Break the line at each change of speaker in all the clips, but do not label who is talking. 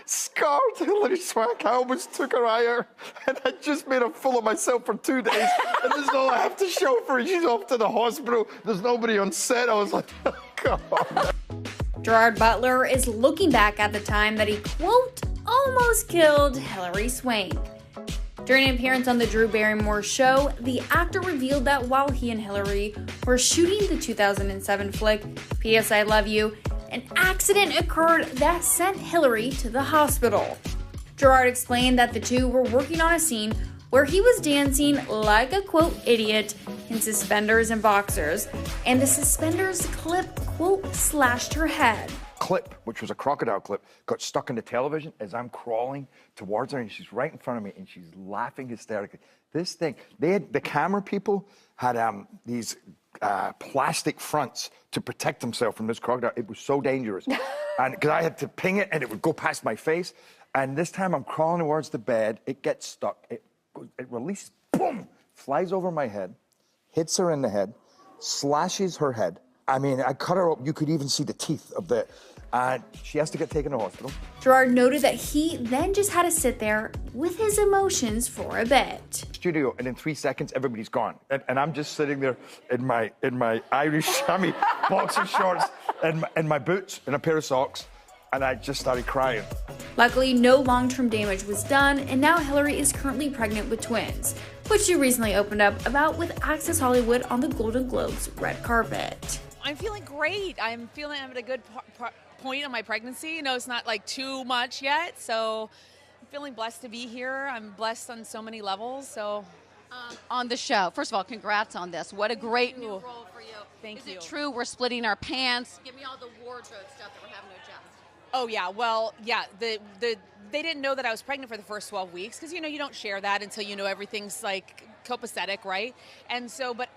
scarred Hilary Swank. I almost took her eye out, and I just made a fool of myself for 2 days. And this is all I have to show for her. She's off to the hospital. There's nobody on set. I was like, oh, God.
Gerard Butler is looking back at the time that he, quote, almost killed Hilary Swank. During an appearance on the Drew Barrymore Show, the actor revealed that while he and Hilary were shooting the 2007 flick, P.S. I Love You, an accident occurred that sent Hilary to the hospital. Gerard explained that the two were working on a scene where he was dancing like a, quote, idiot in suspenders and boxers, and the suspenders clip, quote, slashed her head.
Clip, which was a crocodile clip, got stuck in the television as I'm crawling towards her, and she's right in front of me, and she's laughing hysterically. This thing, the camera people had these plastic fronts to protect themselves from this crocodile. It was so dangerous. And because I had to ping it, and it would go past my face. And this time I'm crawling towards the bed, it gets stuck, it releases, boom, flies over my head, hits her in the head, slashes her head. I mean, I cut her up. You could even see the teeth of the... she has to get taken to hospital.
Gerard noted that he then just had to sit there with his emotions for a bit.
Studio, and in 3 seconds, everybody's gone. And I'm just sitting there in my Irish chamois boxer shorts and my boots and a pair of socks, and I just started crying.
Luckily, no long-term damage was done, and now Hilary is currently pregnant with twins, which she recently opened up about with Access Hollywood on the Golden Globes red carpet.
I'm feeling great. I'm feeling I'm at a good point in my pregnancy. You know, it's not like too much yet, so I'm feeling blessed to be here. I'm blessed on so many levels. So,
on the show, first of all, congrats on this. What a great new role for you.
Thank you.
Is it true we're splitting our pants? Give me all the wardrobe stuff that we're having to adjust.
Oh yeah, well, yeah. They didn't know that I was pregnant for the first 12 weeks because, you know, you don't share that until you know everything's like copacetic, right? And so, but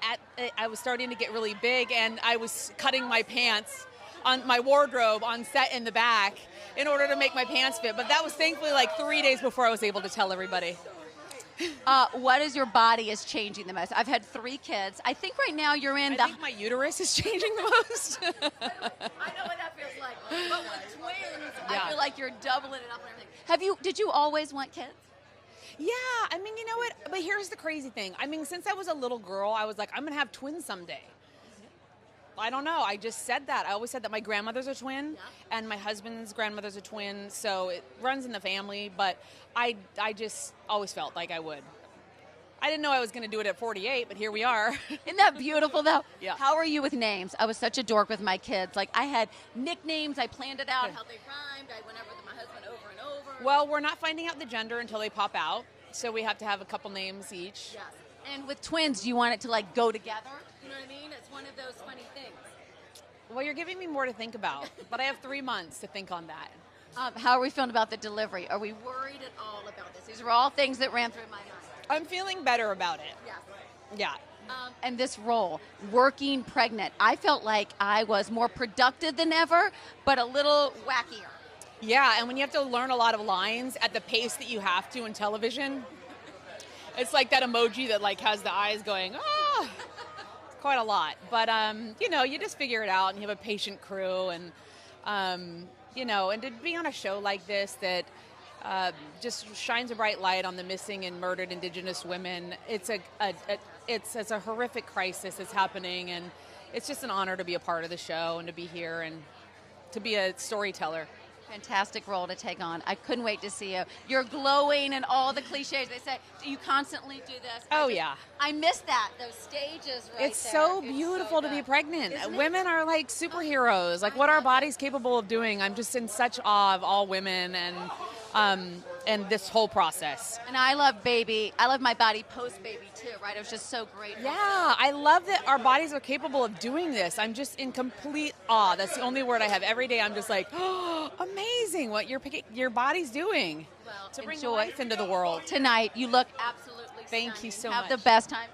I was starting to get really big, and I was cutting my pants on my wardrobe on set in the back in order to make my pants fit. But that was thankfully like 3 days before I was able to tell everybody.
What is your body is changing the most? I've had 3 kids. I think right now you're in
I think my uterus is changing the most.
I know what that feels like. But with twins,
Yeah.
I feel like you're doubling it up and everything. Did you always want kids?
Yeah, I mean, you know what? But here's the crazy thing. I mean, since I was a little girl, I was like, I'm going to have twins someday. I don't know. I just said that. I always said that my grandmother's a twin, and my husband's grandmother's a twin, so it runs in the family. But I just always felt like I would. I didn't know I was going to do it at 48, but here we are.
Isn't that beautiful, though?
Yeah.
How are you with names? I was such a dork with my kids. Like, I had nicknames. I planned it out, how they rhymed. I went over with my husband over and over.
Well, we're not finding out the gender until they pop out, so we have to have a couple names each.
Yes. And with twins, do you want it to, like, go together? You know what I mean? It's one of those funny things.
Well, you're giving me more to think about, but I have 3 months to think on that.
How are we feeling about the delivery? Are we worried at all about this? These are all things that ran through my mind.
I'm feeling better about it.
Yes.
Yeah.
And this role, working pregnant, I felt like I was more productive than ever, but a little wackier.
Yeah, and when you have to learn a lot of lines at the pace that you have to in television, it's like that emoji that like has the eyes going, ah, it's quite a lot. But, you know, you just figure it out, and you have a patient crew, and, you know, and to be on a show like this that just shines a bright light on the missing and murdered Indigenous women. It's a horrific crisis that's happening, and it's just an honor to be a part of the show and to be here and to be a storyteller.
Fantastic role to take on. I couldn't wait to see you. You're glowing and all the cliches they say. Do you constantly do this?
Yeah.
I miss that, those stages right
It's
there.
so beautiful to be pregnant. Women are like superheroes, like what our body's capable of doing. I'm just in such awe of all women and this whole process.
And I love baby. I love my body post-baby too, right? It was just so great.
Yeah, I love that our bodies are capable of doing this. I'm just in complete awe. That's the only word I have every day. I'm just like, oh, amazing what your body's doing to bring life into the world.
Tonight, you look absolutely
Thank you so much.
Have the best time.